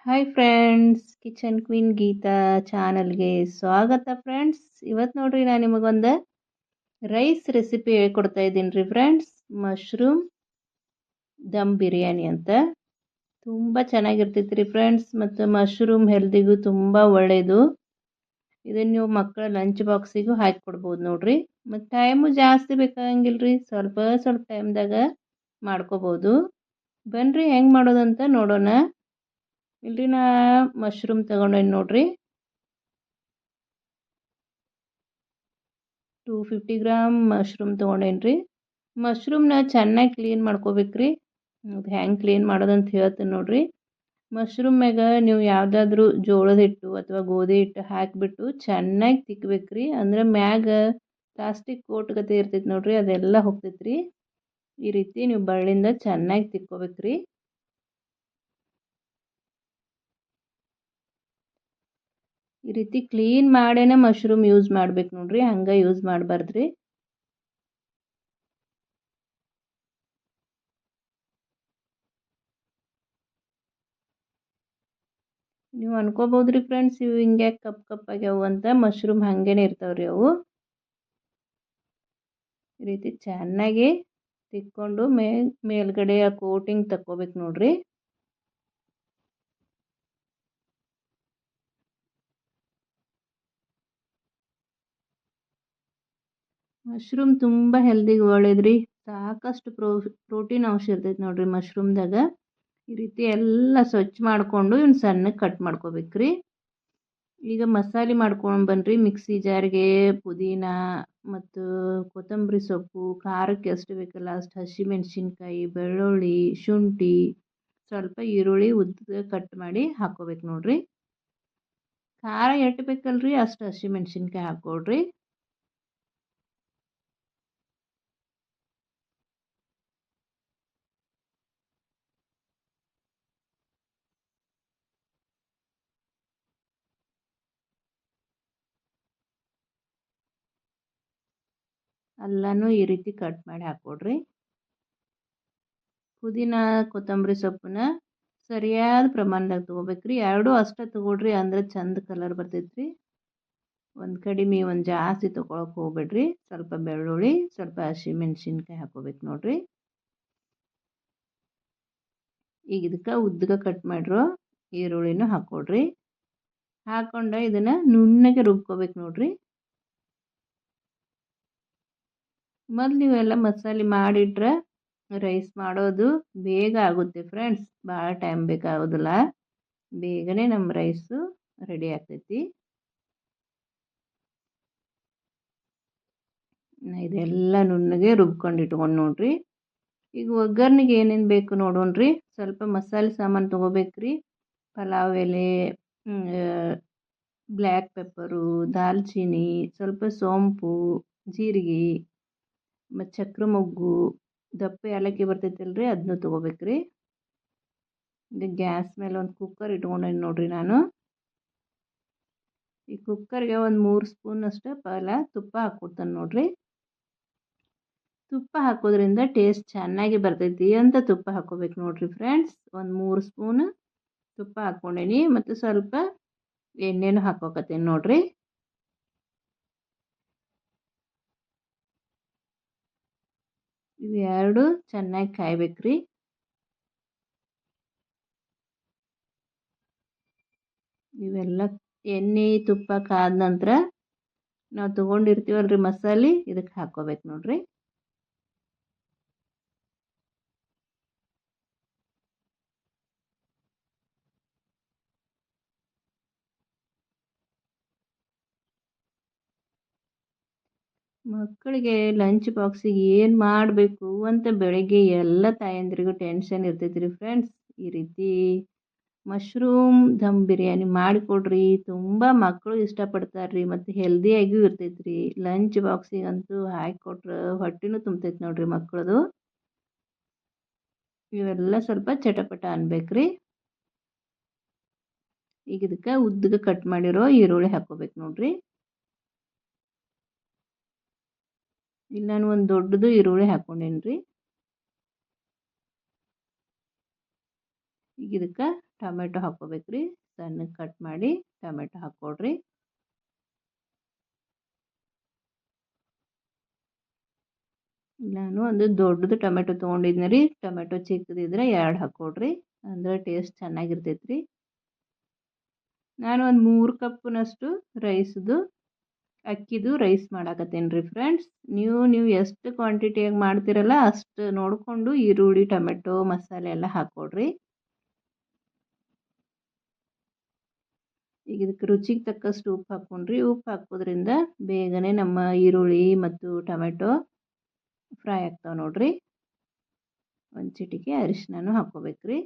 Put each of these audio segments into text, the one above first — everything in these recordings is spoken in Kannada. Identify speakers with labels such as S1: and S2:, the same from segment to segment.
S1: Hi friends, kitchen queen Geetha ಚಾನಲ್ಗೆ ಸ್ವಾಗತ ಫ್ರೆಂಡ್ಸ್. ಇವತ್ತು ನೋಡ್ರಿ ನಾನು ನಿಮಗೊಂದು ರೈಸ್ ರೆಸಿಪಿ ಹೇಳ್ಕೊಡ್ತಾ ಇದ್ದೀನಿ ರೀ ಫ್ರೆಂಡ್ಸ್. ಮಶ್ರೂಮ್ ದಮ್ ಬಿರಿಯಾನಿ ಅಂತ ತುಂಬ ಚೆನ್ನಾಗಿರ್ತೈತಿ ರೀ ಫ್ರೆಂಡ್ಸ್. ಮತ್ತು ಮಶ್ರೂಮ್ ಹೆಲ್ದಿಗೂ ತುಂಬ ಒಳ್ಳೆಯದು. ಇದನ್ನು ನೀವು ಮಕ್ಕಳ ಲಂಚ್ ಬಾಕ್ಸಿಗೂ ಹಾಕಿ ಕೊಡ್ಬೋದು ನೋಡ್ರಿ. ಮತ್ತು ಟೈಮು ಜಾಸ್ತಿ ಬೇಕಾಗಂಗಿಲ್ಲ ರೀ, ಸ್ವಲ್ಪ ಸ್ವಲ್ಪ ಟೈಮ್ದಾಗ ಮಾಡ್ಕೋಬೋದು. ಬನ್ನಿರಿ ಹೆಂಗೆ ಮಾಡೋದಂತ ನೋಡೋಣ. ಇಲ್ರಿ ನಾ ಮಶ್ರೂಮ್ ತೊಗೊಂಡೇನಿ ನೋಡ್ರಿ. 250 ಗ್ರಾಮ್ ಮಶ್ರೂಮ್ ತೊಗೊಂಡೇನಿ ರೀ. ಮಶ್ರೂಮ್ನ ಚೆನ್ನಾಗಿ ಕ್ಲೀನ್ ಮಾಡ್ಕೋಬೇಕ್ರಿ. ಅದು ಹೆಂಗೆ ಕ್ಲೀನ್ ಮಾಡೋದಂತ ಹೇಳ್ತೀನಿ ನೋಡ್ರಿ. ಮಶ್ರೂಮ್ ಮ್ಯಾಗ ನೀವು ಯಾವುದಾದ್ರೂ ಜೋಳದ ಹಿಟ್ಟು ಅಥವಾ ಗೋಧಿ ಹಿಟ್ಟು ಹಾಕಿಬಿಟ್ಟು ಚೆನ್ನಾಗಿ ತಿಕ್ಕಬೇಕ್ರಿ. ಅಂದ್ರೆ ಮ್ಯಾಗ ಪ್ಲಾಸ್ಟಿಕ್ ಕೋಟ್ ಗತೆ ಇರ್ತೈತಿ ನೋಡ್ರಿ, ಅದೆಲ್ಲ ಹೋಗ್ತೈತ್ರಿ. ಈ ರೀತಿ ನೀವು ಬಳ್ಳಿಂದ ಚೆನ್ನಾಗಿ ತಿಕ್ಕೋಬೇಕ್ರಿ. ಈ ರೀತಿ ಕ್ಲೀನ್ ಮಾಡೇನೆ ಮಶ್ರೂಮ್ ಯೂಸ್ ಮಾಡ್ಬೇಕು ನೋಡ್ರಿ, ಹಂಗೆ ಯೂಸ್ ಮಾಡಬಾರ್ದ್ರಿ. ನೀವು ಅನ್ಕೋಬೋದ್ರಿ ಫ್ರೆಂಡ್ಸ್, ಇವು ಹಿಂಗೆ ಕಪ್ ಕಪ್ ಆಗ್ಯಾವು ಅಂತ. ಮಶ್ರೂಮ್ ಹಾಗೇನೆ ಇರ್ತಾವ್ರಿ ಅವು. ಈ ರೀತಿ ಚೆನ್ನಾಗಿ ತಿಕ್ಕೊಂಡು ಮೇಲ್ಗಡೆ ಆ ಕೋಟಿಂಗ್ ತಕ್ಕೋಬೇಕು ನೋಡ್ರಿ. ಮಶ್ರೂಮ್ ತುಂಬ ಹೆಲ್ದಿಗೆ ಒಳ್ಳೇದ್ರಿ. ಸಾಕಷ್ಟು ಪ್ರೋಟೀನ್ ಅಂಶ ಇರ್ತೈತೆ ನೋಡ್ರಿ ಮಶ್ರೂಮ್ದಾಗ. ಈ ರೀತಿ ಎಲ್ಲ ಸ್ವಚ್ಛ ಮಾಡಿಕೊಂಡು ಇವ್ನ ಸಣ್ಣಗೆ ಕಟ್ ಮಾಡ್ಕೋಬೇಕ್ರಿ. ಈಗ ಮಸಾಲೆ ಮಾಡ್ಕೊಂಡು ಬನ್ನಿರಿ. ಮಿಕ್ಸಿ ಜಾರ್ಗೆ ಪುದೀನ ಮತ್ತು ಕೊತ್ತಂಬರಿ ಸೊಪ್ಪು, ಖಾರಕ್ಕೆ ಎಷ್ಟು ಬೇಕಲ್ಲ ಅಷ್ಟು ಹಸಿಮೆಣ್ಸಿನ್ಕಾಯಿ, ಬೆಳ್ಳುಳ್ಳಿ, ಶುಂಠಿ, ಸ್ವಲ್ಪ ಈರುಳ್ಳಿ ಉದ್ದ ಕಟ್ ಮಾಡಿ ಹಾಕ್ಕೋಬೇಕು ನೋಡ್ರಿ. ಖಾರ ಎಷ್ಟು ಬೇಕಲ್ರಿ ಅಷ್ಟು ಹಸಿಮೆಣ್ಸಿನ್ಕಾಯಿ ಹಾಕ್ಕೊಳ್ರಿ. ಎಲ್ಲನೂ ಈ ರೀತಿ ಕಟ್ ಮಾಡಿ ಹಾಕ್ಕೊಡ್ರಿ. ಪುದೀನ ಕೊತ್ತಂಬರಿ ಸೊಪ್ಪನ್ನ ಸರಿಯಾದ ಪ್ರಮಾಣದಾಗ ತೊಗೋಬೇಕ್ರಿ. ಎರಡೂ ಅಷ್ಟೇ ತೊಗೊಳ್ರಿ, ಅಂದ್ರೆ ಚಂದ ಕಲರ್ ಬರ್ತೈತ್ರಿ. ಒಂದು ಕಡಿಮೆ ಒಂದು ಜಾಸ್ತಿ ತೊಗೊಳಕ್ಕೆ ಹೋಗ್ಬೇಡ್ರಿ. ಸ್ವಲ್ಪ ಬೆಳ್ಳುಳ್ಳಿ, ಸ್ವಲ್ಪ ಹಸಿಮೆಣ್ಸಿನ್ಕಾಯಿ ಹಾಕ್ಕೋಬೇಕು ನೋಡ್ರಿ. ಈಗ ಇದಕ್ಕೆ ಉದ್ದಗ ಕಟ್ ಮಾಡಿರೋ ಈರುಳ್ಳಿನೂ ಹಾಕ್ಕೊಡ್ರಿ. ಹಾಕ್ಕೊಂಡು ಇದನ್ನು ನುಣ್ಣಗೆ ರುಬ್ಕೋಬೇಕು ನೋಡ್ರಿ. ಮೊದಲು ನೀವೆಲ್ಲ ಮಸಾಲೆ ಮಾಡಿಟ್ರೆ ರೈಸ್ ಮಾಡೋದು ಬೇಗ ಆಗುತ್ತೆ ಫ್ರೆಂಡ್ಸ್, ಭಾಳ ಟೈಮ್ ಬೇಕಾಗೋದಿಲ್ಲ. ಬೇಗನೆ ನಮ್ಮ ರೈಸು ರೆಡಿ ಆಗ್ತೈತಿ. ಇದೆಲ್ಲ ನುಣ್ಣಗೆ ರುಬ್ಕೊಂಡು ಇಟ್ಕೊಂಡು ನೋಡ್ರಿ. ಈಗ ಒಗ್ಗರ್ನಿಗೆ ಏನೇನು ಬೇಕು ನೋಡೋಣ್ರಿ. ಸ್ವಲ್ಪ ಮಸಾಲೆ ಸಾಮಾನು ತೊಗೋಬೇಕ್ರಿ. ಪಲಾವ್ ಎಲೆ, ಬ್ಲ್ಯಾಕ್ ಪೆಪ್ಪರು, ದಾಲ್ಚಿನ್ನಿ, ಸ್ವಲ್ಪ ಸೋಂಪು, ಜೀರಿಗೆ ಮತ್ತು ಚಕ್ರ ಮೊಗ್ಗು, ದಪ್ಪ ಏಲಕ್ಕಿ ಬರ್ತೈತಲ್ರಿ ಅದನ್ನು ತೊಗೋಬೇಕ್ರಿ. ಈಗ ಗ್ಯಾಸ್ ಮೇಲೆ ಒಂದು ಕುಕ್ಕರ್ ಇಟ್ಕೊಂಡೇನಿ ನೋಡ್ರಿ ನಾನು. ಈ ಕುಕ್ಕರ್ಗೆ ಒಂದು 3 ಸ್ಪೂನ್ ಅಷ್ಟು ಪಹಲ ತುಪ್ಪ ಹಾಕ್ಕೊಡ್ತಾನೆ ನೋಡ್ರಿ. ತುಪ್ಪ ಹಾಕೋದ್ರಿಂದ ಟೇಸ್ಟ್ ಚೆನ್ನಾಗಿ ಬರ್ತೈತಿ ಅಂತ ತುಪ್ಪ ಹಾಕ್ಕೋಬೇಕು ನೋಡ್ರಿ ಫ್ರೆಂಡ್ಸ್. ಒಂದು 3 ಸ್ಪೂನ್ ತುಪ್ಪ ಹಾಕ್ಕೊಂಡೇನಿ ಮತ್ತು ಸ್ವಲ್ಪ ಎಣ್ಣೆನೂ ಹಾಕ್ಕೋಕತ್ತೀನಿ ನೋಡ್ರಿ. ಇವೆರಡು ಚೆನ್ನಾಗಿ ಕಾಯ್ಬೇಕ್ರಿ. ಇವೆಲ್ಲ ಎಣ್ಣೆ ತುಪ್ಪ ಕಾದ ನಂತರ ನಾವು ತೊಗೊಂಡಿರ್ತೀವಲ್ರಿ ಮಸಾಲೆ, ಇದಕ್ಕೆ ಹಾಕ್ಕೋಬೇಕು ನೋಡ್ರಿ. ಮಕ್ಕಳಿಗೆ ಲಂಚ್ ಬಾಕ್ಸಿಗೆ ಏನು ಮಾಡಬೇಕು ಅಂತ ಬೆಳಗ್ಗೆ ಎಲ್ಲ ತಾಯಂದಿರಿಗೂ ಟೆನ್ಷನ್ ಇರ್ತೈತಿ ರೀ ಫ್ರೆಂಡ್ಸ್. ಈ ರೀತಿ ಮಶ್ರೂಮ್ ದಮ್ ಬಿರಿಯಾನಿ ಮಾಡಿಕೊಡ್ರಿ. ತುಂಬ ಮಕ್ಕಳು ಇಷ್ಟಪಡ್ತಾರೆ ರೀ, ಮತ್ತು ಹೆಲ್ದಿಯಾಗಿಯೂ ಇರ್ತೈತಿ ರೀ. ಲಂಚ್ ಬಾಕ್ಸಿಗಂತೂ ಹಾಕಿಕೊಟ್ರೆ ಹೊಟ್ಟೆನೂ ತುಂಬ್ತೈತಿ ನೋಡ್ರಿ ಮಕ್ಕಳದು. ಇವೆಲ್ಲ ಸ್ವಲ್ಪ ಚಟಪಟ ಅನ್ಬೇಕ್ರಿ. ಈಗ ಇದಕ್ಕೆ ಉದ್ದಗೆ ಕಟ್ ಮಾಡಿರೋ ಈರುಳ್ಳಿ ಹಾಕ್ಕೋಬೇಕು ನೋಡ್ರಿ. ಇಲ್ಲಿ ನಾನು ಒಂದು ದೊಡ್ಡದು ಈರುಳ್ಳಿ ಹಾಕ್ಕೊಂಡೇನಿ ರೀ. ಈಗ ಇದಕ್ಕೆ ಟೊಮೆಟೊ ಹಾಕ್ಕೋಬೇಕ್ರಿ. ಸಣ್ಣಗೆ ಕಟ್ ಮಾಡಿ ಟೊಮೆಟೊ ಹಾಕ್ಕೊಡ್ರಿ. ನಾನು ಒಂದು ದೊಡ್ಡದು ಟೊಮೆಟೊ ತೊಗೊಂಡಿದ್ನಿ ರೀ. ಟೊಮೆಟೊ ಚಿಕ್ಕದಿದ್ರೆ 2 ಹಾಕ್ಕೊಡ್ರಿ, ಅಂದ್ರೆ ಟೇಸ್ಟ್ ಚೆನ್ನಾಗಿರ್ತೈತ್ರಿ. ನಾನು ಒಂದು 3 ಕಪ್ನಷ್ಟು ಅಕ್ಕಿದು ರೈಸ್ ಮಾಡಾಕತ್ತೇನೆ ರೀ ಫ್ರೆಂಡ್ಸ್. ನೀವು ಎಷ್ಟು ಕ್ವಾಂಟಿಟಿಯಾಗಿ ಮಾಡ್ತೀರಲ್ಲ ಅಷ್ಟು ನೋಡಿಕೊಂಡು ಈರುಳ್ಳಿ, ಟೊಮೆಟೊ, ಮಸಾಲೆ ಎಲ್ಲ ಹಾಕ್ಕೊಡ್ರಿ. ಈಗ ಇದಕ್ಕೆ ರುಚಿಗೆ ತಕ್ಕಷ್ಟು ಉಪ್ಪು ಹಾಕ್ಕೊಂಡ್ರಿ. ಉಪ್ಪು ಹಾಕೋದ್ರಿಂದ ಬೇಗನೆ ನಮ್ಮ ಈರುಳ್ಳಿ ಮತ್ತು ಟೊಮೆಟೊ ಫ್ರೈ ಆಗ್ತಾವೆ ನೋಡ್ರಿ. ಒಂದು ಚಿಟಿಕೆ ಅರಿಶಿನೂ ಹಾಕ್ಕೋಬೇಕ್ರಿ.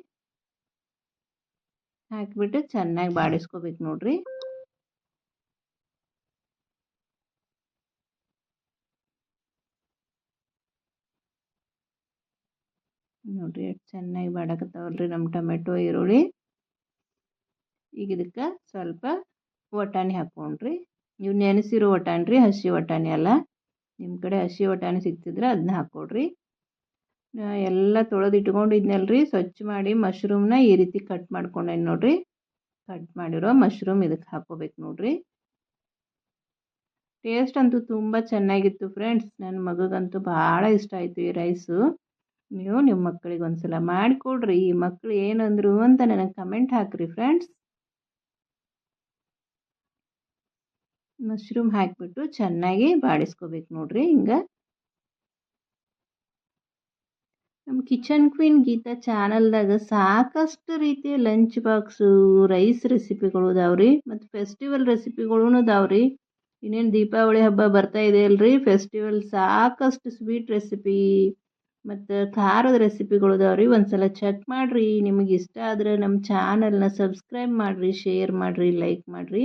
S1: ಹಾಕಿಬಿಟ್ಟು ಚೆನ್ನಾಗಿ ಬಾಡಿಸ್ಕೋಬೇಕು ನೋಡ್ರಿ. ನೋಡ್ರಿ ಎಷ್ಟು ಚೆನ್ನಾಗಿ ಬಾಡಕತ್ತಾವಲ್ರಿ ನಮ್ಮ ಟೊಮೆಟೊ, ಈರುಳ್ಳಿ. ಈಗ ಇದಕ್ಕೆ ಸ್ವಲ್ಪ ವಟಾಣಿ ಹಾಕ್ಕೊಂಡ್ರಿ. ನೀವು ನೆನೆಸಿರೋ ವಟಾಣಿ ರೀ, ಹಸಿ ವಟಾಣಿ ಅಲ್ಲ. ನಿಮ್ಮ ಕಡೆ ಹಸಿ ವಟಾಣಿ ಸಿಗ್ತಿದ್ರೆ ಅದನ್ನ ಹಾಕ್ಕೊಡ್ರಿ. ಎಲ್ಲ ತೊಳೆದು ಇಟ್ಕೊಂಡಿದ್ನಲ್ರಿ, ಸ್ವಚ್ಛ ಮಾಡಿ ಮಶ್ರೂಮ್ನ ಈ ರೀತಿ ಕಟ್ ಮಾಡ್ಕೊಂಡೇನಿ ನೋಡ್ರಿ. ಕಟ್ ಮಾಡಿರೋ ಮಶ್ರೂಮ್ ಇದಕ್ಕೆ ಹಾಕ್ಕೋಬೇಕು ನೋಡ್ರಿ. ಟೇಸ್ಟ್ ಅಂತೂ ತುಂಬ ಚೆನ್ನಾಗಿತ್ತು ಫ್ರೆಂಡ್ಸ್. ನನ್ನ ಮಗಗಂತೂ ಭಾಳ ಇಷ್ಟ ಆಯಿತು ಈ ರೈಸು. ನೀವು ನಿಮ್ಮ ಮಕ್ಕಳಿಗೆ ಒಂದ್ಸಲ ಮಾಡಿಕೊಡ್ರಿ. ಈ ಮಕ್ಕಳು ಏನಂದ್ರು ಅಂತ ನನಗೆ ಕಮೆಂಟ್ ಹಾಕ್ರಿ ಫ್ರೆಂಡ್ಸ್. ಮಶ್ರೂಮ್ ಹಾಕಿಬಿಟ್ಟು ಚೆನ್ನಾಗಿ ಬಾಡಿಸ್ಕೋಬೇಕು ನೋಡ್ರಿ. ಹಿಂಗೆ ನಮ್ಮ ಕಿಚನ್ ಕ್ವೀನ್ ಗೀತಾ ಚಾನಲ್ದಾಗ ಸಾಕಷ್ಟು ರೀತಿಯ ಲಂಚ್ ಬಾಕ್ಸು, ರೈಸ್ ರೆಸಿಪಿಗಳು ಅದಾವ್ರಿ. ಮತ್ತು ಫೆಸ್ಟಿವಲ್ ರೆಸಿಪಿಗಳೂ ಅದಾವ್ರಿ. ಇನ್ನೇನು ದೀಪಾವಳಿ ಹಬ್ಬ ಬರ್ತಾ ಇದೆ ಅಲ್ರಿ. ಫೆಸ್ಟಿವಲ್ ಸಾಕಷ್ಟು ಸ್ವೀಟ್ ರೆಸಿಪಿ ಮತ್ತು ಖಾರದ ರೆಸಿಪಿಗಳು ಅದಾವ್ರಿ. ಒಂದ್ಸಲ ಚೆಕ್ ಮಾಡಿರಿ. ನಿಮಗೆ ಇಷ್ಟ ಆದರೆ ನಮ್ಮ ಚಾನಲ್ನ ಸಬ್ಸ್ಕ್ರೈಬ್ ಮಾಡಿರಿ, ಶೇರ್ ಮಾಡಿರಿ, ಲೈಕ್ ಮಾಡಿರಿ.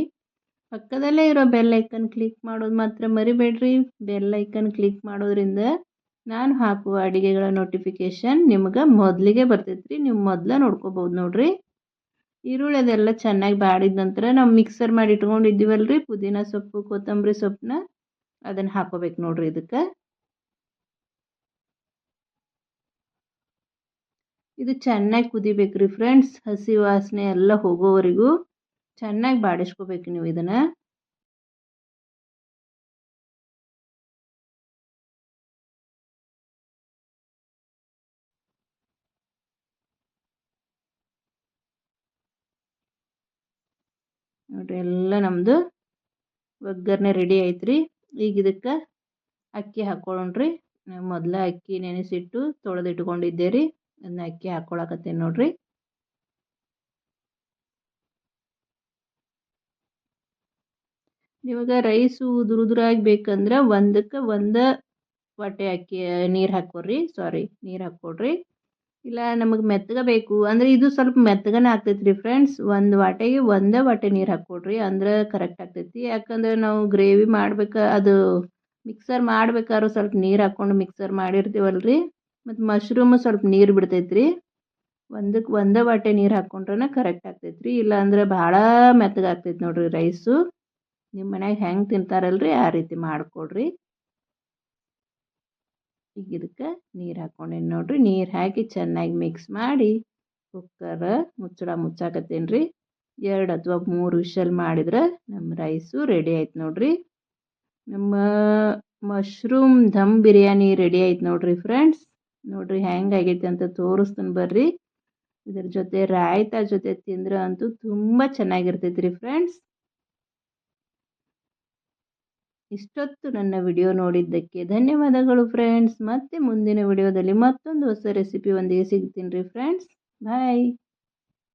S1: ಪಕ್ಕದಲ್ಲೇ ಇರೋ ಬೆಲ್ ಐಕನ್ ಕ್ಲಿಕ್ ಮಾಡೋದು ಮಾತ್ರ ಮರಿಬೇಡ್ರಿ. ಬೆಲ್ ಐಕನ್ ಕ್ಲಿಕ್ ಮಾಡೋದ್ರಿಂದ ನಾನು ಹಾಕುವ ಅಡುಗೆಗಳ ನೋಟಿಫಿಕೇಷನ್ ನಿಮ್ಗೆ ಮೊದಲಿಗೆ ಬರ್ತೈತ್ರಿ. ನೀವು ಮೊದಲೇ ನೋಡ್ಕೋಬೋದು ನೋಡ್ರಿ. ಈರುಳ್ಳಿ ಅದೆಲ್ಲ ಚೆನ್ನಾಗಿ ಬಾಡಿದ ನಂತರ ನಾವು ಮಿಕ್ಸರ್ ಮಾಡಿ ಇಟ್ಕೊಂಡಿದ್ದೀವಲ್ರಿ ಪುದೀನ ಸೊಪ್ಪು, ಕೊತ್ತಂಬರಿ ಸೊಪ್ಪನ್ನ ಅದನ್ನು ಹಾಕೋಬೇಕು ನೋಡ್ರಿ. ಇದಕ್ಕೆ ಇದು ಚೆನ್ನಾಗಿ ಕುದಿಬೇಕ್ರಿ ಫ್ರೆಂಡ್ಸ್. ಹಸಿ ವಾಸನೆ ಎಲ್ಲ ಹೋಗೋವರೆಗೂ ಚೆನ್ನಾಗಿ ಬಾಡಿಸ್ಕೋಬೇಕು ನೀವು ಇದನ್ನು. ನೋಡ್ರಿ ಎಲ್ಲ ನಮ್ಮದು ಒಗ್ಗರಣೆ ರೆಡಿ ಐತ್ರಿ. ಈಗ ಇದಕ್ಕೆ ಅಕ್ಕಿ ಹಾಕ್ಕೊಳ್ಳೋಣ್ರಿ. ನಾವು ಮೊದಲ ಅಕ್ಕಿ ನೆನೆಸಿಟ್ಟು ತೊಳೆದು ಇಟ್ಕೊಂಡಿದ್ದೆ ರೀ. ಅದನ್ನ ಅಕ್ಕಿ ಹಾಕ್ಕೊಳಕತ್ತೇನೆ ನೋಡ್ರಿ. ನಿಮಗೆ ರೈಸು ಉದುರಾಗಿ ಬೇಕಂದ್ರೆ ಒಂದಕ್ಕೆ ಒಂದು ವಾಟೆ ಅಕ್ಕಿ ನೀರು ಹಾಕ್ಕೊಡ್ರಿ. ಇಲ್ಲ ನಮಗೆ ಮೆತ್ತಗೆ ಬೇಕು ಅಂದರೆ ಇದು ಸ್ವಲ್ಪ ಮೆತ್ತಗನೇ ಆಗ್ತೈತ್ರಿ ಫ್ರೆಂಡ್ಸ್. ಒಂದು ವಾಟೆಗೆ ಒಂದೇ ವಾಟೆ ನೀರು ಹಾಕ್ಕೊಡ್ರಿ, ಅಂದ್ರೆ ಕರೆಕ್ಟ್ ಆಗ್ತೈತಿ. ಯಾಕಂದ್ರೆ ನಾವು ಗ್ರೇವಿ ಅದು ಮಿಕ್ಸರ್ ಮಾಡ್ಬೇಕಾದ್ರೂ ಸ್ವಲ್ಪ ನೀರು ಹಾಕ್ಕೊಂಡು ಮಿಕ್ಸರ್ ಮಾಡಿರ್ತೀವಲ್ರಿ. ಮತ್ತು ಮಶ್ರೂಮು ಸ್ವಲ್ಪ ನೀರು ಬಿಡ್ತೈತ್ರಿ. ಒಂದೇ ವಾಟೆ ನೀರು ಹಾಕ್ಕೊಂಡ್ರೆ ಕರೆಕ್ಟ್ ಆಗ್ತೈತ್ರಿ. ಇಲ್ಲಾಂದ್ರೆ ಭಾಳ ಮೆತ್ತಗಾಗ್ತೈತಿ ನೋಡ್ರಿ ರೈಸು. ನಿಮ್ಮ ಮನ್ಯಾಗ ಹೆಂಗೆ ತಿಂತಾರಲ್ರಿ ಆ ರೀತಿ ಮಾಡಿಕೊಡ್ರಿ. ಈಗ ಇದಕ್ಕೆ ನೀರು ಹಾಕ್ಕೊಂಡೇನಿ ನೋಡ್ರಿ. ನೀರು ಹಾಕಿ ಚೆನ್ನಾಗಿ ಮಿಕ್ಸ್ ಮಾಡಿ ಕುಕ್ಕರ್ ಮುಚ್ಚಾಕತ್ತೇನೆ ರೀ. 2 ಅಥವಾ 3 ವಿಷಲ್ ಮಾಡಿದ್ರೆ ನಮ್ಮ ರೈಸು ರೆಡಿ ಆಯ್ತು ನೋಡ್ರಿ. ನಮ್ಮ ಮಶ್ರೂಮ್ ದಮ್ ಬಿರಿಯಾನಿ ರೆಡಿ ಆಯ್ತು ನೋಡ್ರಿ ಫ್ರೆಂಡ್ಸ್. ನೋಡ್ರಿ ಹೆಂಗಾಗೈತೆ ಅಂತ ತೋರಿಸ್ತೀನಿ ಬರ್ರಿ. ಇದ್ರ ಜೊತೆ ರಾಯ್ತಾ ಜೊತೆ ತಿಂದ್ರೆ ಅಂತೂ ತುಂಬ ಚೆನ್ನಾಗಿರ್ತೈತಿ ರೀ ಫ್ರೆಂಡ್ಸ್. ಇಷ್ಟೊತ್ತು ನನ್ನ ವಿಡಿಯೋ ನೋಡಿದ್ದಕ್ಕೆ ಧನ್ಯವಾದಗಳು ಫ್ರೆಂಡ್ಸ್. ಮತ್ತೆ ಮುಂದಿನ ವಿಡಿಯೋದಲ್ಲಿ ಮತ್ತೊಂದು ಹೊಸ ರೆಸಿಪಿ ಒಂದಿಗೆ ಸಿಗ್ತೀನಿ ರೀ ಫ್ರೆಂಡ್ಸ್. ಬಾಯ್.